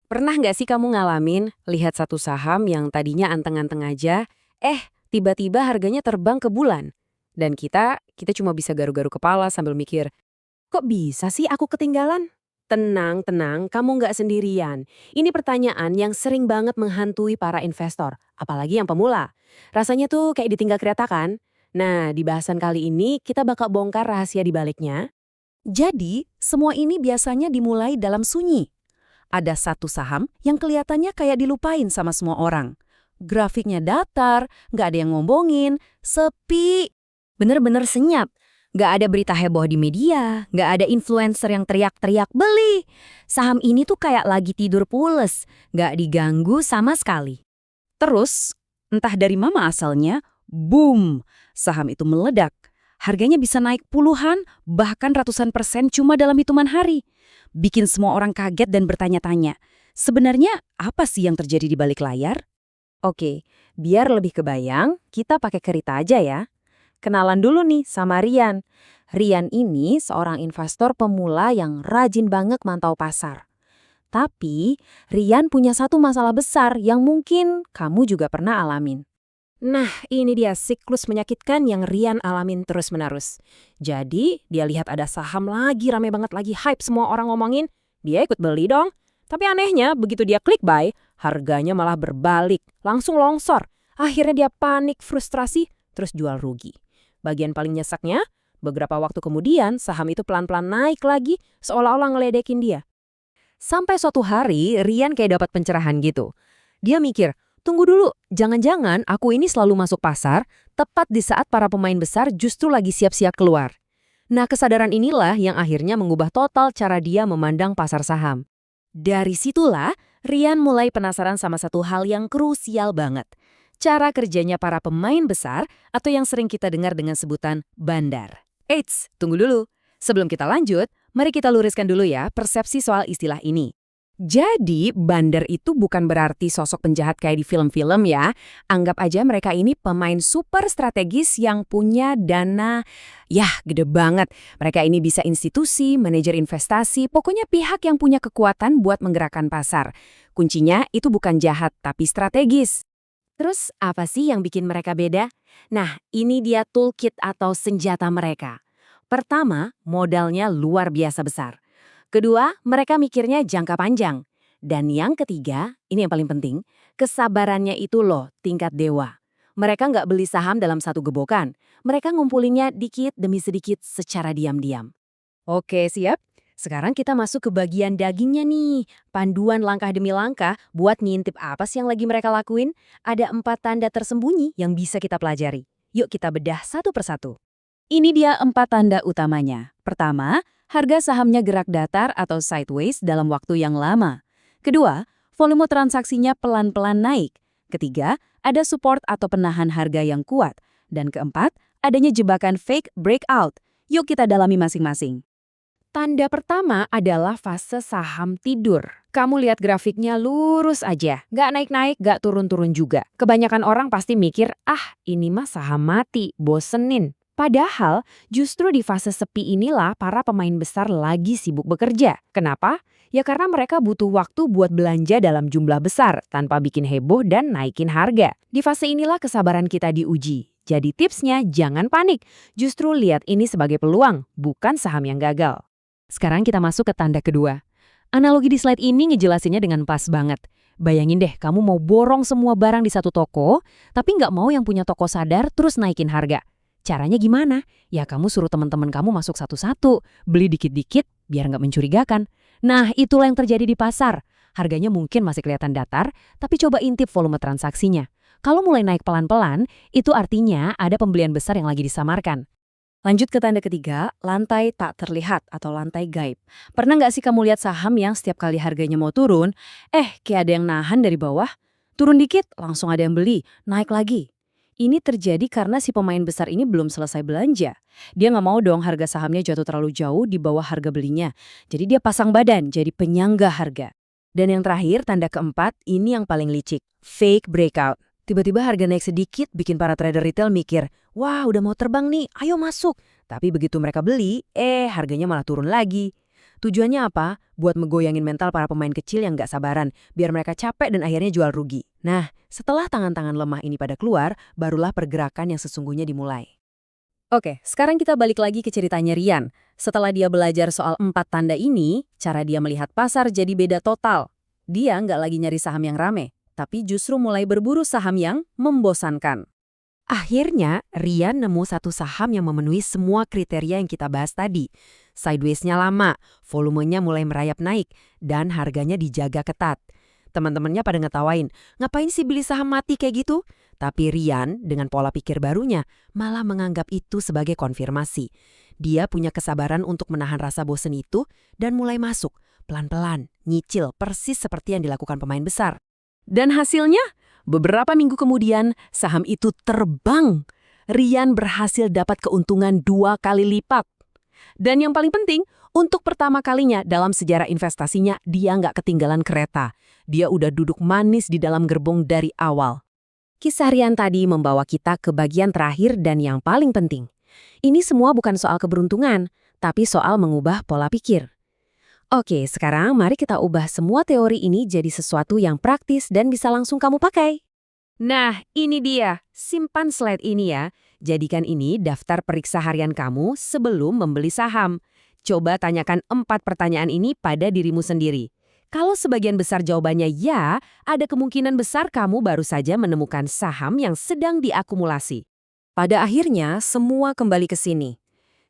Pernah nggak sih kamu ngalamin lihat satu saham yang tadinya anteng-anteng aja, tiba-tiba harganya terbang ke bulan? Dan kita cuma bisa garu-garu kepala sambil mikir, kok bisa sih aku ketinggalan? Tenang, tenang, kamu nggak sendirian. Ini pertanyaan yang sering banget menghantui para investor, apalagi yang pemula. Rasanya tuh kayak ditinggal kereta kan? Nah, di bahasan kali ini kita bakal bongkar rahasia di baliknya. Jadi, semua ini biasanya dimulai dalam sunyi. Ada satu saham yang kelihatannya kayak dilupain sama semua orang. Grafiknya datar, nggak ada yang ngomongin, sepi. Bener-bener senyap. Nggak ada berita heboh di media, nggak ada influencer yang teriak-teriak beli. Saham ini tuh kayak lagi tidur pules, nggak diganggu sama sekali. Terus, entah dari mana asalnya, boom, saham itu meledak. Harganya bisa naik puluhan, bahkan ratusan persen cuma dalam hitungan hari. Bikin semua orang kaget dan bertanya-tanya, sebenarnya apa sih yang terjadi di balik layar? Oke, biar lebih kebayang, kita pakai cerita aja ya. Kenalan dulu nih sama Rian. Rian ini seorang investor pemula yang rajin banget mantau pasar. Tapi, Rian punya satu masalah besar yang mungkin kamu juga pernah alamin. Nah, ini dia siklus menyakitkan yang Rian alamin terus-menerus. Jadi, dia lihat ada saham lagi rame banget lagi hype semua orang ngomongin, dia ikut beli dong. Tapi anehnya, begitu dia klik buy, harganya malah berbalik, langsung longsor. Akhirnya dia panik, frustrasi, terus jual rugi. Bagian paling nyesaknya, beberapa waktu kemudian saham itu pelan-pelan naik lagi, seolah-olah ngeledekin dia. Sampai suatu hari, Rian kayak dapat pencerahan gitu. Dia mikir, tunggu dulu, jangan-jangan aku ini selalu masuk pasar, tepat di saat para pemain besar justru lagi siap-siap keluar. Nah, kesadaran inilah yang akhirnya mengubah total cara dia memandang pasar saham. Dari situlah, Rian mulai penasaran sama satu hal yang krusial banget. Cara kerjanya para pemain besar atau yang sering kita dengar dengan sebutan bandar. Eits, tunggu dulu. Sebelum kita lanjut, mari kita luruskan dulu ya persepsi soal istilah ini. Jadi, bandar itu bukan berarti sosok penjahat kayak di film-film ya. Anggap aja mereka ini pemain super strategis yang punya dana, gede banget. Mereka ini bisa institusi, manajer investasi, pokoknya pihak yang punya kekuatan buat menggerakkan pasar. Kuncinya itu bukan jahat, tapi strategis. Terus, apa sih yang bikin mereka beda? Nah, ini dia toolkit atau senjata mereka. Pertama, modalnya luar biasa besar. Kedua, mereka mikirnya jangka panjang. Dan yang ketiga, ini yang paling penting, kesabarannya itu loh tingkat dewa. Mereka nggak beli saham dalam satu gebokan. Mereka ngumpulinnya dikit demi sedikit secara diam-diam. Oke, siap? Sekarang kita masuk ke bagian dagingnya nih. Panduan langkah demi langkah buat ngintip apa sih yang lagi mereka lakuin. Ada 4 tanda tersembunyi yang bisa kita pelajari. Yuk kita bedah satu persatu. Ini dia 4 tanda utamanya. Pertama, harga sahamnya gerak datar atau sideways dalam waktu yang lama. Kedua, volume transaksinya pelan-pelan naik. Ketiga, ada support atau penahan harga yang kuat. Dan keempat, adanya jebakan fake breakout. Yuk kita dalami masing-masing. Tanda pertama adalah fase saham tidur. Kamu lihat grafiknya lurus aja, nggak naik-naik, nggak turun-turun juga. Kebanyakan orang pasti mikir, ini mah saham mati, bosenin. Padahal justru di fase sepi inilah para pemain besar lagi sibuk bekerja. Kenapa? Ya karena mereka butuh waktu buat belanja dalam jumlah besar tanpa bikin heboh dan naikin harga. Di fase inilah kesabaran kita diuji. Jadi tipsnya jangan panik, justru lihat ini sebagai peluang, bukan saham yang gagal. Sekarang kita masuk ke tanda kedua. Analogi di slide ini ngejelasinnya dengan pas banget. Bayangin deh kamu mau borong semua barang di satu toko, tapi nggak mau yang punya toko sadar terus naikin harga. Caranya gimana? Ya kamu suruh teman-teman kamu masuk satu-satu, beli dikit-dikit biar nggak mencurigakan. Nah itulah yang terjadi di pasar. Harganya mungkin masih kelihatan datar, tapi coba intip volume transaksinya. Kalau mulai naik pelan-pelan, itu artinya ada pembelian besar yang lagi disamarkan. Lanjut ke tanda ketiga, lantai tak terlihat atau lantai gaib. Pernah nggak sih kamu lihat saham yang setiap kali harganya mau turun, kayak ada yang nahan dari bawah? Turun dikit, langsung ada yang beli, naik lagi. Ini terjadi karena si pemain besar ini belum selesai belanja. Dia nggak mau dong harga sahamnya jatuh terlalu jauh di bawah harga belinya. Jadi dia pasang badan, jadi penyangga harga. Dan yang terakhir, tanda keempat, ini yang paling licik. Fake breakout. Tiba-tiba harga naik sedikit bikin para trader retail mikir, wah udah mau terbang nih, ayo masuk. Tapi begitu mereka beli, harganya malah turun lagi. Tujuannya apa? Buat ngegoyangin mental para pemain kecil yang nggak sabaran, biar mereka capek dan akhirnya jual rugi. Nah, setelah tangan-tangan lemah ini pada keluar, barulah pergerakan yang sesungguhnya dimulai. Oke, sekarang kita balik lagi ke ceritanya Rian. Setelah dia belajar soal 4 tanda ini, cara dia melihat pasar jadi beda total. Dia nggak lagi nyari saham yang rame, tapi justru mulai berburu saham yang membosankan. Akhirnya, Rian nemu satu saham yang memenuhi semua kriteria yang kita bahas tadi. Sideways-nya lama, volumenya mulai merayap naik, dan harganya dijaga ketat. Teman-temannya pada ngetawain, ngapain sih beli saham mati kayak gitu? Tapi Rian, dengan pola pikir barunya, malah menganggap itu sebagai konfirmasi. Dia punya kesabaran untuk menahan rasa bosen itu dan mulai masuk, pelan-pelan, nyicil, persis seperti yang dilakukan pemain besar. Dan hasilnya, beberapa minggu kemudian, saham itu terbang. Rian berhasil dapat keuntungan 2 kali lipat. Dan yang paling penting, untuk pertama kalinya dalam sejarah investasinya, dia nggak ketinggalan kereta. Dia udah duduk manis di dalam gerbong dari awal. Kisah Rian tadi membawa kita ke bagian terakhir dan yang paling penting. Ini semua bukan soal keberuntungan, tapi soal mengubah pola pikir. Oke, sekarang mari kita ubah semua teori ini jadi sesuatu yang praktis dan bisa langsung kamu pakai. Nah, ini dia. Simpan slide ini ya. Jadikan ini daftar periksa harian kamu sebelum membeli saham. Coba tanyakan 4 pertanyaan ini pada dirimu sendiri. Kalau sebagian besar jawabannya ya, ada kemungkinan besar kamu baru saja menemukan saham yang sedang diakumulasi. Pada akhirnya, semua kembali ke sini.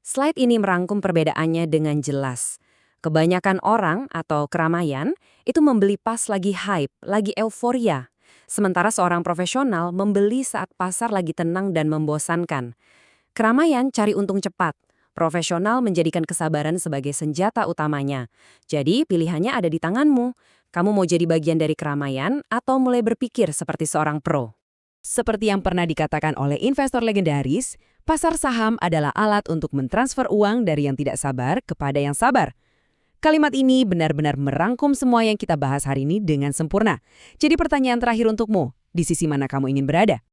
Slide ini merangkum perbedaannya dengan jelas. Kebanyakan orang atau keramaian itu membeli pas lagi hype, lagi euforia. Sementara seorang profesional membeli saat pasar lagi tenang dan membosankan. Keramaian cari untung cepat. Profesional menjadikan kesabaran sebagai senjata utamanya. Jadi pilihannya ada di tanganmu. Kamu mau jadi bagian dari keramaian atau mulai berpikir seperti seorang pro? Seperti yang pernah dikatakan oleh investor legendaris, pasar saham adalah alat untuk mentransfer uang dari yang tidak sabar kepada yang sabar. Kalimat ini benar-benar merangkum semua yang kita bahas hari ini dengan sempurna. Jadi pertanyaan terakhir untukmu, di sisi mana kamu ingin berada?